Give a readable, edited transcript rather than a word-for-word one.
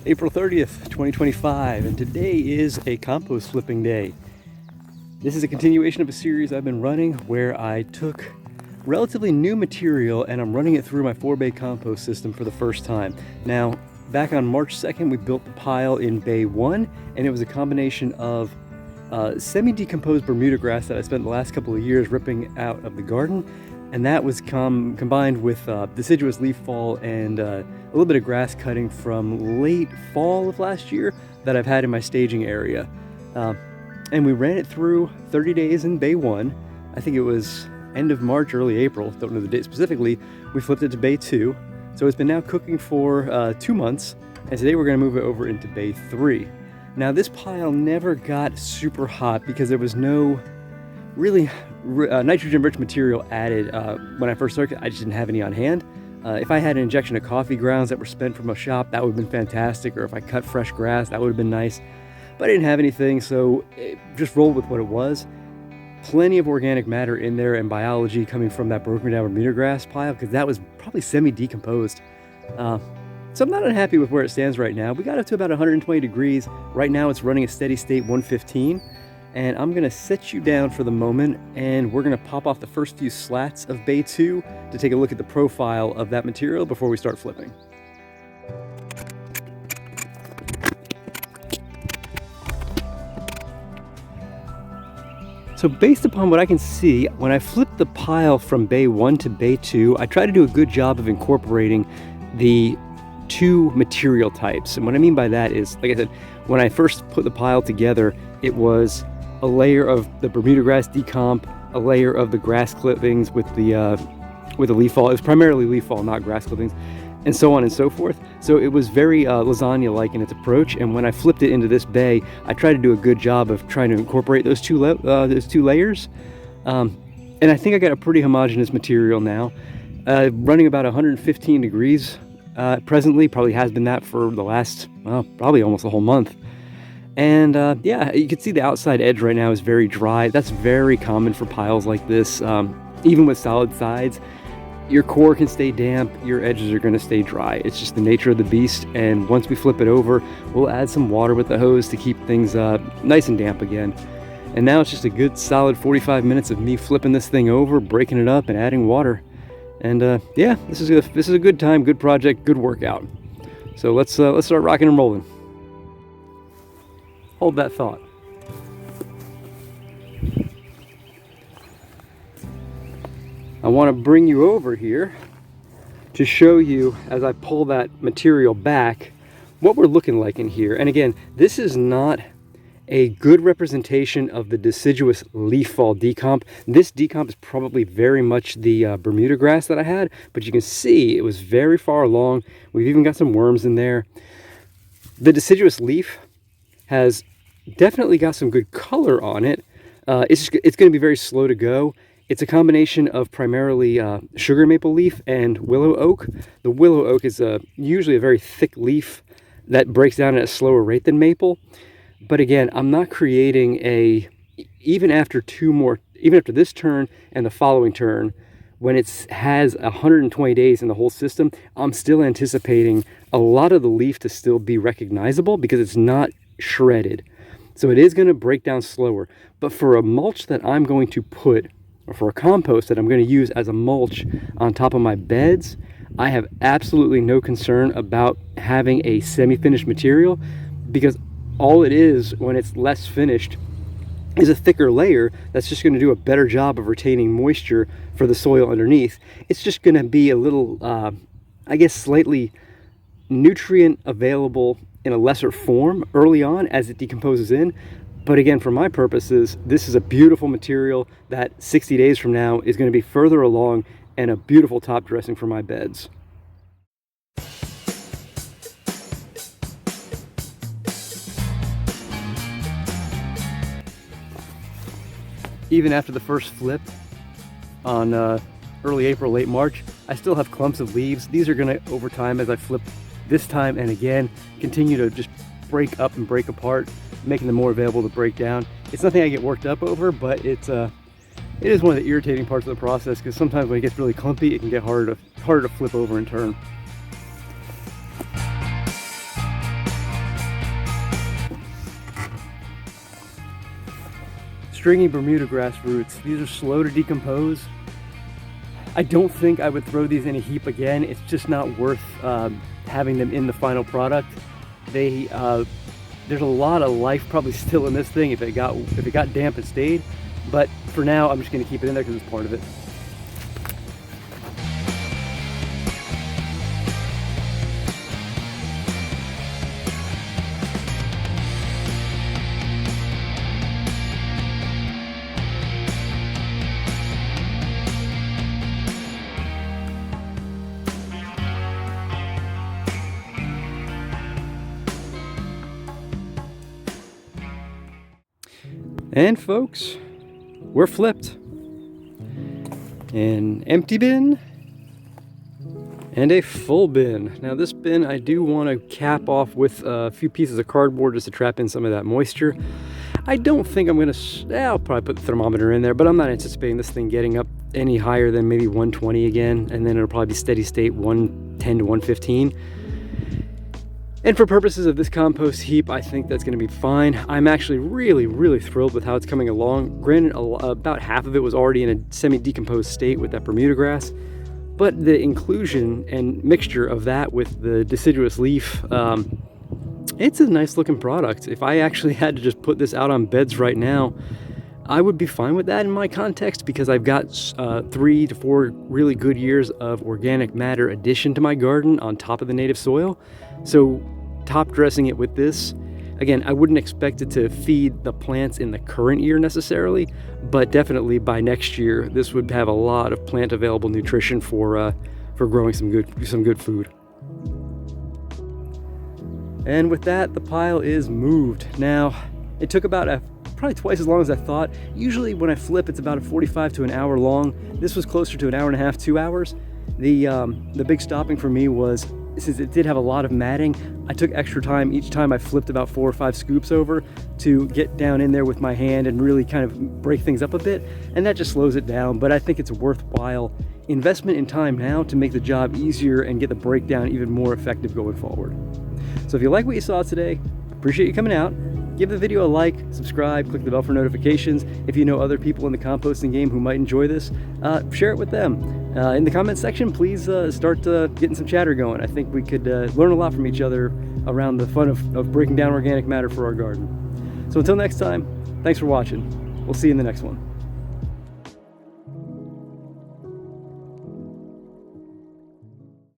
April 30th, 2025, and today is a compost flipping day. This is a continuation of a series I've been running where I took relatively new material and I'm running it through my 4-bay compost system for the first time. Now, back on March 2nd, we built the pile in Bay 1, and it was a combination of semi-decomposed Bermuda grass that I spent the last couple of years ripping out of the garden, and that was combined with deciduous leaf fall and a little bit of grass cutting from late fall of last year that I've had in my staging area. And we ran it through 30 days in Bay 1. I think it was end of March, early April, don't know the date specifically. We flipped it to Bay 2. So it's been now cooking for 2 months, and today we're going to move it over into Bay 3. Now this pile never got super hot because there was no really nitrogen-rich material added when I first started. I just didn't have any on hand. If I had an injection of coffee grounds that were spent from a shop, that would have been fantastic, or if I cut fresh grass, that would have been nice. But I didn't have anything, so just rolled with what it was. Plenty of organic matter in there and biology coming from that broken down Bermuda grass pile, because that was probably semi-decomposed. So I'm not unhappy with where it stands right now. We got up to about 120 degrees. Right now it's running a steady state 115. And I'm gonna set you down for the moment, and we're gonna pop off the first few slats of Bay 2 to take a look at the profile of that material before we start flipping. So based upon what I can see, when I flip the pile from Bay 1 to Bay 2, I try to do a good job of incorporating the two material types. And what I mean by that is, like I said, when I first put the pile together, it was a layer of the Bermuda grass decomp, a layer of the grass clippings with the leaf fall. It was primarily leaf fall, not grass clippings, and so on and so forth. So it was very lasagna-like in its approach. And when I flipped it into this bay, I tried to do a good job of trying to incorporate those two layers. And I think I got a pretty homogeneous material now, running about 115 degrees presently. Probably has been that for the last, well, probably almost the whole month. And yeah, you can see the outside edge right now is very dry. That's very common for piles like this. Even with solid sides, your core can stay damp, your edges are going to stay dry. It's just the nature of the beast. And once we flip it over, we'll add some water with the hose to keep things nice and damp again. And now it's just a good solid 45 minutes of me flipping this thing over, breaking it up, and adding water. And yeah, this is a good time, good project, good workout. So let's start rocking and rolling. Hold that thought. I want to bring you over here to show you, as I pull that material back, what we're looking like in here. And again, this is not a good representation of the deciduous leaf fall decomp. This decomp is probably very much the Bermuda grass that I had, but you can see it was very far along. We've even got some worms in there. The deciduous leaf has definitely got some good color on it. It's going to be very slow to go. It's a combination of primarily sugar maple leaf and willow oak. The willow oak is usually a very thick leaf that breaks down at a slower rate than maple. But again, I'm not creating even after this turn and the following turn, when it has 120 days in the whole system, I'm still anticipating a lot of the leaf to still be recognizable because it's not shredded. So it is going to break down slower. But for a mulch that I'm going to put, or for a compost that I'm going to use as a mulch on top of my beds, I have absolutely no concern about having a semi-finished material, because all it is when it's less finished is a thicker layer that's just going to do a better job of retaining moisture for the soil underneath. It's just going to be a little, I guess, slightly nutrient available in a lesser form early on as it decomposes in. But again, for my purposes, this is a beautiful material that 60 days from now is going to be further along and a beautiful top dressing for my beds. Even after the first flip on early April, late March, I still have clumps of leaves. These are going to, over time, as I flip this time and again, continue to just break up and break apart, making them more available to break down. It's nothing I get worked up over, but it is one of the irritating parts of the process, because sometimes when it gets really clumpy, it can get harder to flip over and turn. stringy Bermuda grass roots. These are slow to decompose. I don't think I would throw these in a heap again. It's just not worth having them in the final product. There's a lot of life probably still in this thing if it got damp and stayed. But for now, I'm just going to keep it in there because it's part of it. And folks, we're flipped. An empty bin and a full bin. Now this bin I do want to cap off with a few pieces of cardboard just to trap in some of that moisture. I don't think I'm gonna, I'll probably put the thermometer in there, but I'm not anticipating this thing getting up any higher than maybe 120 again, and then it'll probably be steady state 110 to 115. And for purposes of this compost heap, I think that's going to be fine. I'm actually really thrilled with how it's coming along. Granted, about half of it was already in a semi-decomposed state with that Bermuda grass, but the inclusion and mixture of that with the deciduous leaf, it's a nice looking product. If I actually had to just put this out on beds right now, I would be fine with that in my context, because I've got 3 to 4 really good years of organic matter addition to my garden on top of the native soil. So top dressing it with this, again, I wouldn't expect it to feed the plants in the current year necessarily, but definitely by next year this would have a lot of plant available nutrition for growing some good food. And with that, the pile is moved. Now it took about probably twice as long as I thought. Usually when I flip, it's about a 45 to an hour long. This was closer to an hour and a half, 2 hours. The big stopping for me was, since it did have a lot of matting, I took extra time each time I flipped about 4 or 5 scoops over to get down in there with my hand and really kind of break things up a bit, and that just slows it down. But I think it's a worthwhile investment in time now to make the job easier and get the breakdown even more effective going forward. So if you like what you saw today, appreciate you coming out. Give the video a like, subscribe, click the bell for notifications. If you know other people in the composting game who might enjoy this, share it with them. In the comment section, please start getting some chatter going. I think we could learn a lot from each other around the fun of breaking down organic matter for our garden. So until next time, thanks for watching. We'll see you in the next one.